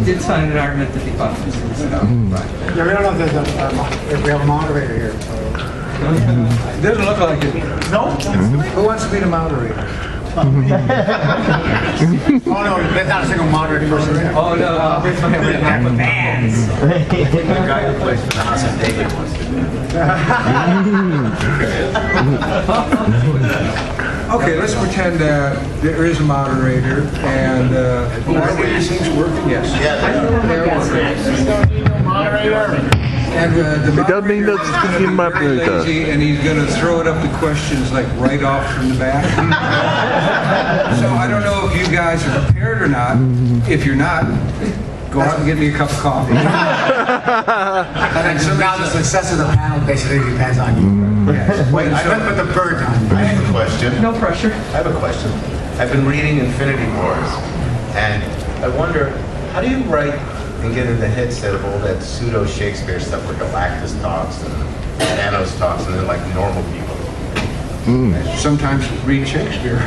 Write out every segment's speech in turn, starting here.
did sign an argument that he thought this was Yeah, we don't know if there's if we have a moderator here. So. It doesn't look like it. No? Who wants to be the moderator? Oh no, there's not a single moderator person there. Oh no, I'll raise my hand. The guy who plays for the House of David wants to do Okay, let's pretend there is a moderator and are these things working? Yes. They're working. Moderator. And the doesn't mean moderator that's is gonna the be moderator. very lazy, and he's going to throw it up the questions like right off from the back. So I don't know if you guys are prepared or not. If you're not, go out and get me a cup of coffee. And so now the success of the panel basically depends on you. Wait, I Put the bird on you. I have a question. No pressure. I have a question. I've been reading Infinity Wars, and I wonder, how do you write and get in the headset of all that pseudo Shakespeare stuff where Galactus talks and Thanos talks and then like normal people? Sometimes read Shakespeare.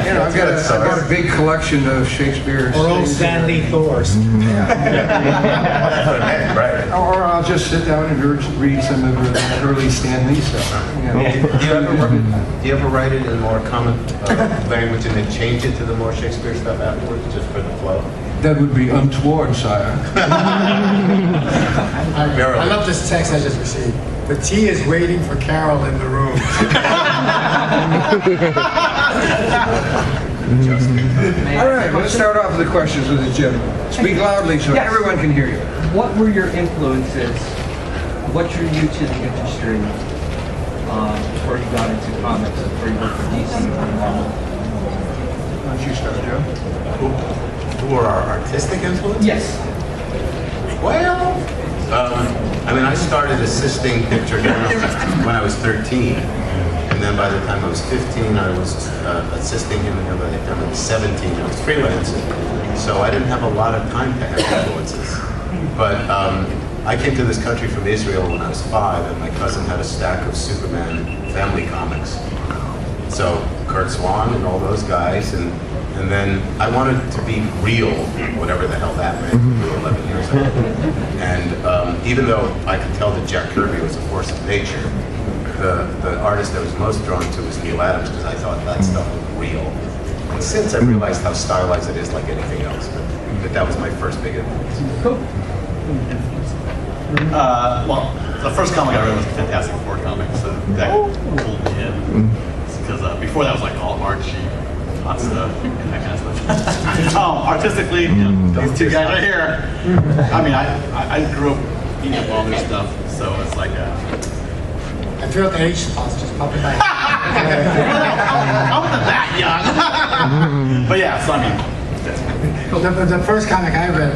You know, I've got a big collection of Shakespeare. Or old Stanley Thors. Right. Or I'll just sit down and read some of the early Stan Lee stuff. You know. Do you ever write it in more common language and then change it to the more Shakespeare stuff afterwards, just for the flow? That would be untoward, sire. I love this text I just received. The tea is waiting for Carol in the room. All right, let's start off with the questions with the gentleman. Speak loudly so Yes. everyone can hear you. What were your influences? What drew you to the industry before you got into comics, before you worked for DC or Marvel? Why don't you start, Joe? Who are our artistic influences? Yes. Well, I mean, I started assisting Picture journalists when I was 13. And then by the time I was 15, I was assisting him. And by the time I was 17, I was freelancing. So I didn't have a lot of time to have influences. But I came to this country from Israel when I was 5, and my cousin had a stack of Superman family comics. So Kurt Swan and all those guys, and then I wanted to be real, whatever the hell that meant, 11 years old. And even though I could tell that Jack Kirby was a force of nature, the artist I was most drawn to was Neil Adams, because I thought that stuff was real. And since I realized how stylized it is like anything else, but that was my first big influence. Cool. Well, the first comic I read was the Fantastic Four comic, so that pulled me in. Because before that was like all Archie, hot stuff, and that kind of stuff. Artistically, these two guys right here. I mean, I grew up eating up all their stuff, so it's like I feel the age spots just popping back. I wasn't that young. But yeah, so I mean, The first comic I read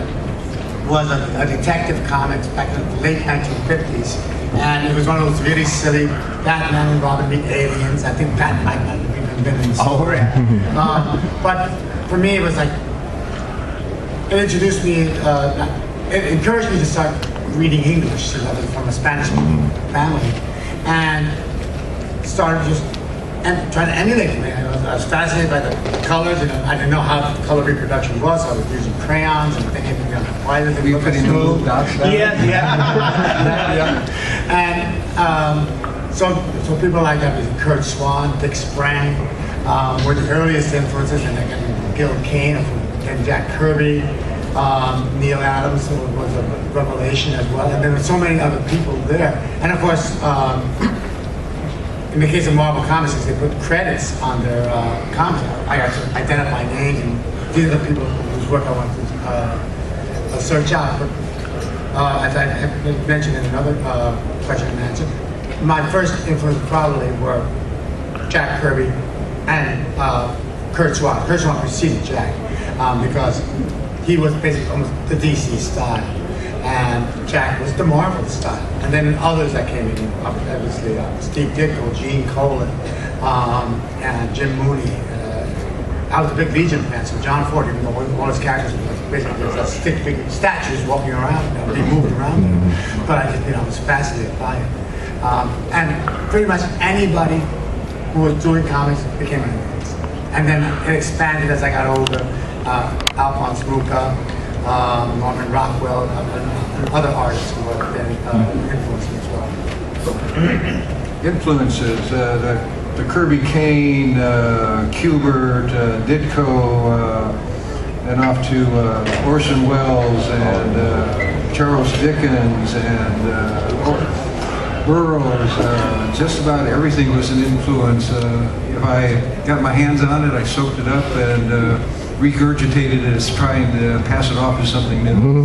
was a detective comics back in the late 1950s. And it was one of those really silly Batman and Robin meet aliens. I think Batman might not have even been in the story. But for me, it was like, it introduced me, it encouraged me to start reading English, so I was from a Spanish family. And started just trying to emulate it. I was fascinated by the colors, and I didn't know how the color reproduction was, so I was using crayons and thinking, why does it look put in the little dots down? Yeah. And so people like that, Kurt Swan, Dick Sprang, were the earliest influences, and again, Gil Kane and Jack Kirby, Neil Adams was a revelation as well, and there were so many other people there. And of course, in the case of Marvel Comics, they put credits on their comics. I got to identify names, and these are the people whose work I want to search out. But as I have mentioned in another question and answer, my first influence probably were Jack Kirby and Kurt Swan. Kurt Swan preceded Jack because he was basically almost the DC style, and Jack was the Marvel style. And then others that came in, obviously Steve Ditko, Gene Colan, and Jim Mooney. I was a big Legion fan, so John Ford, even though all his characters were basically just stick figure statues walking around, they moved around them. But I just, I was fascinated by it. And pretty much anybody who was doing comics became an influence. And then it expanded as I got older. Alphonse Ruka, Norman Rockwell, and other artists who have been influenced as well. Influences, the Kirby Kane, Kubert, Ditko, and off to Orson Welles and Charles Dickens and Burroughs. Just about everything was an influence. If I got my hands on it, I soaked it up and regurgitated it as trying to pass it off as something new.